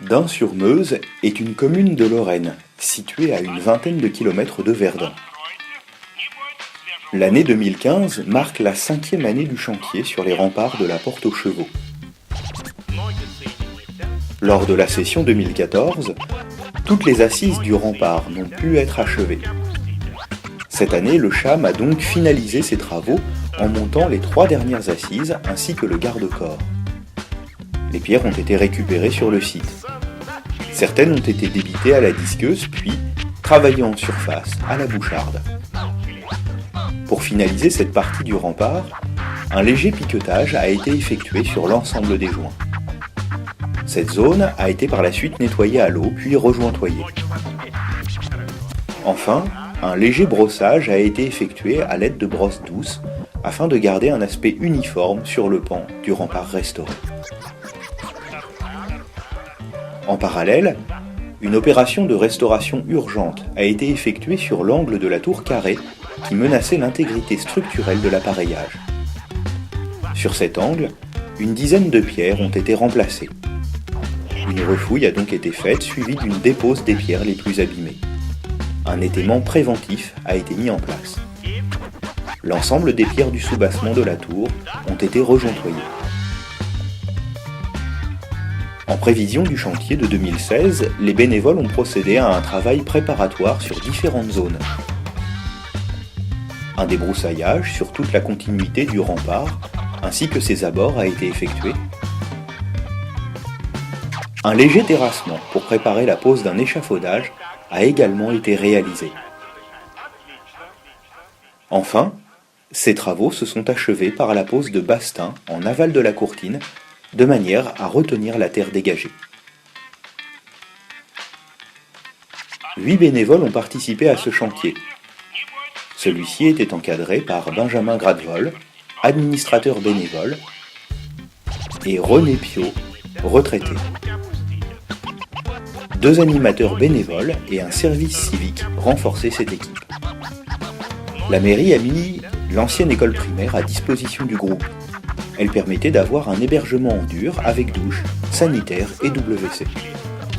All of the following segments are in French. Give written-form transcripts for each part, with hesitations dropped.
Dun-sur-Meuse est une commune de Lorraine, située à une vingtaine de kilomètres de Verdun. L'année 2015 marque la 5e année du chantier sur les remparts de la Porte aux Chevaux. Lors de la session 2014, toutes les assises du rempart n'ont pu être achevées. Cette année, le CHAM a donc finalisé ses travaux en montant les 3 dernières assises ainsi que le garde-corps. Les pierres ont été récupérées sur le site. Certaines ont été débitées à la disqueuse puis travaillées en surface à la boucharde. Pour finaliser cette partie du rempart, un léger piquetage a été effectué sur l'ensemble des joints. Cette zone a été par la suite nettoyée à l'eau puis rejointoyée. Enfin, un léger brossage a été effectué à l'aide de brosses douces afin de garder un aspect uniforme sur le pan du rempart restauré. En parallèle, une opération de restauration urgente a été effectuée sur l'angle de la tour carrée qui menaçait l'intégrité structurelle de l'appareillage. Sur cet angle, une dizaine de pierres ont été remplacées. Une refouille a donc été faite suivie d'une dépose des pierres les plus abîmées. Un étaiement préventif a été mis en place. L'ensemble des pierres du soubassement de la tour ont été rejointoyées. En prévision du chantier de 2016, les bénévoles ont procédé à un travail préparatoire sur différentes zones. Un débroussaillage sur toute la continuité du rempart ainsi que ses abords a été effectué. Un léger terrassement pour préparer la pose d'un échafaudage a également été réalisé. Enfin, ces travaux se sont achevés par la pose de bastings en aval de la courtine de manière à retenir la terre dégagée. 8 bénévoles ont participé à ce chantier. Celui-ci était encadré par Benjamin Gradevol, administrateur bénévole, et René Piot, retraité. 2 animateurs bénévoles et un service civique renforçaient cette équipe. La mairie a mis l'ancienne école primaire à disposition du groupe. Elle permettait d'avoir un hébergement en dur avec douche, sanitaire et WC.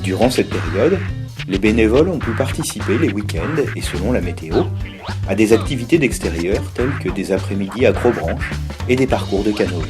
Durant cette période, les bénévoles ont pu participer les week-ends et selon la météo, à des activités d'extérieur telles que des après-midi acrobranches et des parcours de canoë.